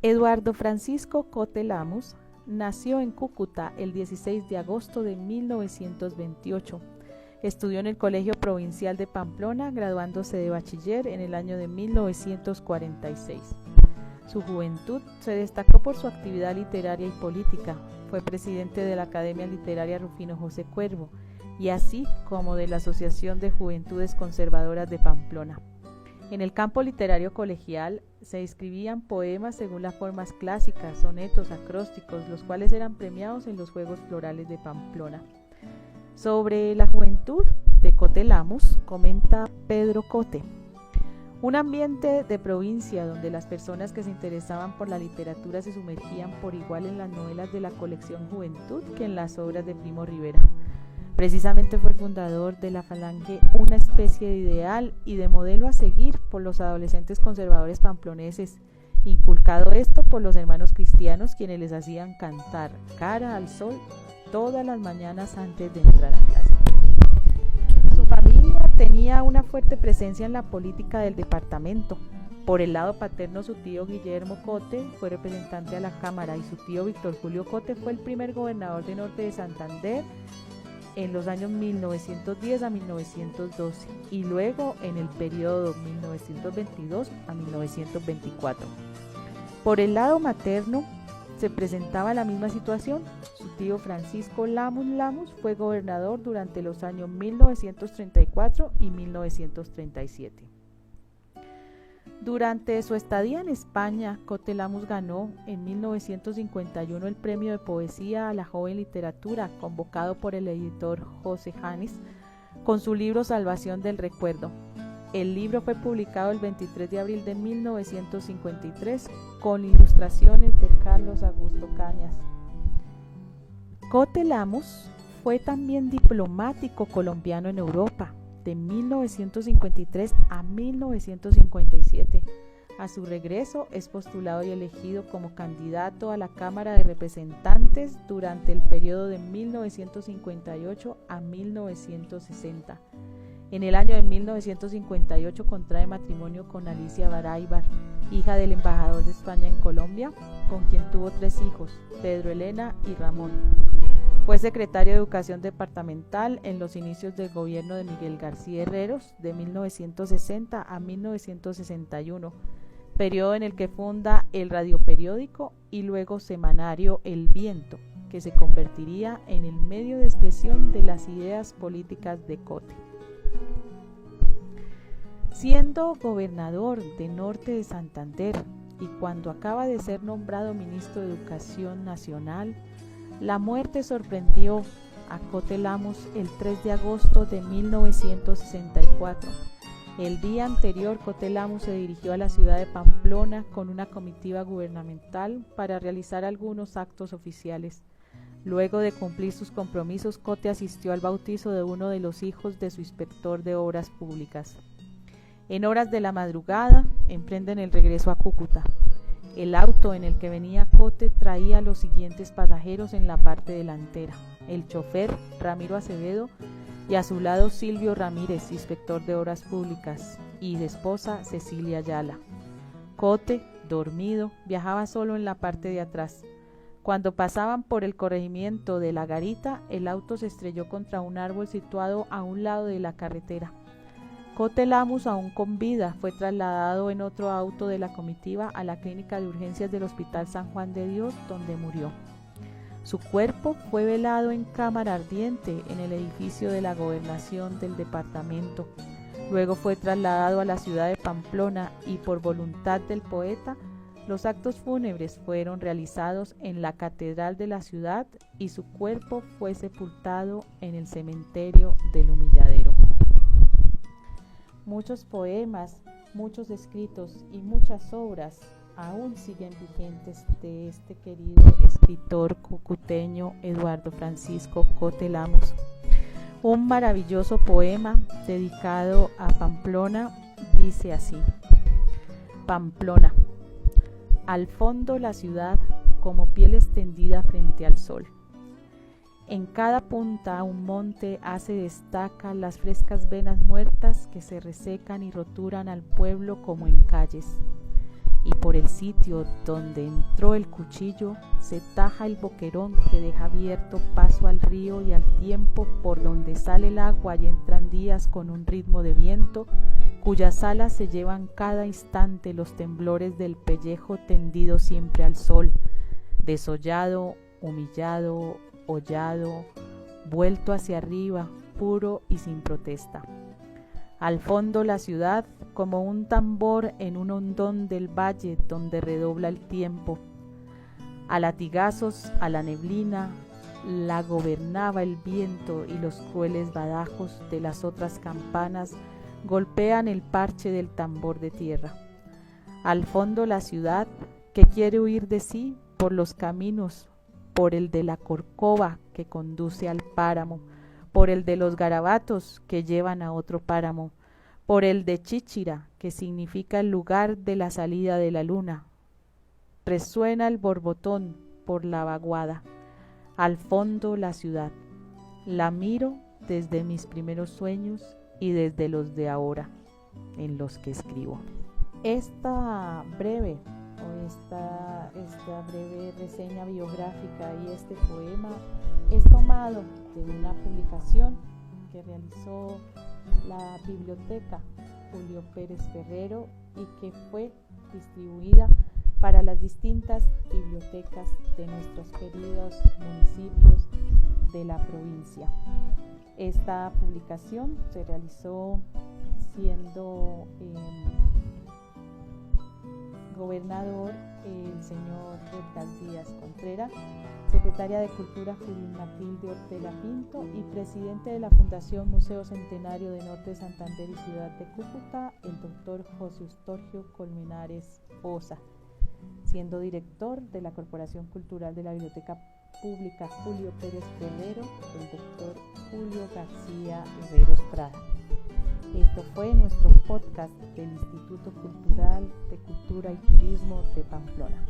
Eduardo Francisco Cote Lamus nació en Cúcuta el 16 de agosto de 1928. Estudió en el Colegio Provincial de Pamplona, graduándose de bachiller en el año de 1946. Su juventud se destacó por su actividad literaria y política. Fue presidente de la Academia Literaria Rufino José Cuervo y así como de la Asociación de Juventudes Conservadoras de Pamplona. En el campo literario colegial se escribían poemas según las formas clásicas, sonetos, acrósticos, los cuales eran premiados en los Juegos Florales de Pamplona. Sobre la juventud de Cote Lamus comenta Pedro Cote: un ambiente de provincia donde las personas que se interesaban por la literatura se sumergían por igual en las novelas de la colección Juventud que en las obras de Primo Rivera. Precisamente fue fundador de la Falange, una especie de ideal y de modelo a seguir por los adolescentes conservadores pamploneses, inculcado esto por los hermanos cristianos, quienes les hacían cantar Cara al Sol todas las mañanas antes de entrar a clase. Su familia tenía una fuerte presencia en la política del departamento. Por el lado paterno, su tío Guillermo Cote fue representante a la Cámara y su tío Víctor Julio Cote fue el primer gobernador de Norte de Santander en los años 1910 a 1912 y luego en el periodo 1922 a 1924. Por el lado materno se presentaba la misma situación. Su tío Francisco Lamus fue gobernador durante los años 1934 y 1937. Durante su estadía en España, Cote Lamus ganó en 1951 el premio de poesía a la joven literatura, convocado por el editor José Janes, con su libro Salvación del Recuerdo. El libro fue publicado el 23 de abril de 1953 con ilustraciones de Carlos Augusto Cañas. Cote Lamus fue también diplomático colombiano en Europa de 1953 a 1957. A su regreso es postulado y elegido como candidato a la Cámara de Representantes durante el periodo de 1958 a 1960. En el año de 1958 contrae matrimonio con Alicia Baraybar, hija del embajador de España en Colombia, con quien tuvo 3 hijos, Pedro, Elena y Ramón. Fue secretario de Educación Departamental en los inicios del gobierno de Miguel García Herreros de 1960 a 1961, periodo en el que funda el radioperiódico y luego semanario El Viento, que se convertiría en el medio de expresión de las ideas políticas de Cote. Siendo gobernador de Norte de Santander y cuando acaba de ser nombrado ministro de Educación Nacional, la muerte sorprendió a Cote Lamus el 3 de agosto de 1964. El día anterior, Cote Lamus se dirigió a la ciudad de Pamplona con una comitiva gubernamental para realizar algunos actos oficiales. Luego de cumplir sus compromisos, Cote asistió al bautizo de uno de los hijos de su inspector de obras públicas. En horas de la madrugada, emprenden el regreso a Cúcuta. El auto en el que venía Cote traía a los siguientes pasajeros en la parte delantera: el chofer Ramiro Acevedo y a su lado Silvio Ramírez, inspector de obras públicas, y su esposa Cecilia Ayala. Cote, dormido, viajaba solo en la parte de atrás. Cuando pasaban por el corregimiento de La Garita, el auto se estrelló contra un árbol situado a un lado de la carretera. Cote Lamus, aún con vida, fue trasladado en otro auto de la comitiva a la clínica de urgencias del Hospital San Juan de Dios, donde murió. Su cuerpo fue velado en cámara ardiente en el edificio de la gobernación del departamento. Luego fue trasladado a la ciudad de Pamplona y, por voluntad del poeta, los actos fúnebres fueron realizados en la catedral de la ciudad y su cuerpo fue sepultado en el cementerio del Humilladero. Muchos poemas, muchos escritos y muchas obras aún siguen vigentes de este querido escritor cucuteño Eduardo Francisco Cote Lamus. Un maravilloso poema dedicado a Pamplona dice así: Pamplona, al fondo la ciudad como piel extendida frente al sol. En cada punta un monte hace destaca las frescas venas muertas que se resecan y roturan al pueblo como en calles. y por el sitio donde entró el cuchillo se taja el boquerón que deja abierto paso al río y al tiempo por donde sale el agua y entran días con un ritmo de viento cuyas alas se llevan cada instante los temblores del pellejo tendido siempre al sol, desollado, humillado, hollado, vuelto hacia arriba, puro y sin protesta. Al fondo la ciudad, como un tambor en un hondón del valle donde redobla el tiempo. A latigazos, a la neblina, la gobernaba el viento y los crueles badajos de las otras campanas golpean el parche del tambor de tierra. Al fondo la ciudad, que quiere huir de sí por los caminos, por el de la Corcova que conduce al páramo, por el de los garabatos que llevan a otro páramo, por el de Chíchira, que significa el lugar de la salida de la luna. Resuena el borbotón por la vaguada. Al fondo la ciudad. La miro desde mis primeros sueños y desde los de ahora, en los que escribo. Esta breve reseña biográfica y este poema es tomado de una publicación que realizó la biblioteca Julio Pérez Ferrero y que fue distribuida para las distintas bibliotecas de nuestros queridos municipios de la provincia. Esta publicación se realizó siendo gobernador el señor Edgar Díaz Contreras, secretaria de Cultura Judith Matilde Ortega Pinto y presidente de la Fundación Museo Centenario de Norte de Santander y Ciudad de Cúcuta, el doctor José Eustorgio Colmenares Osa, siendo director de la Corporación Cultural de la Biblioteca Pública Julio Pérez Ferrero, el doctor Julio García Herreros Prada. Esto fue nuestro podcast del Instituto Cultural de Cultura y Turismo de Pamplona.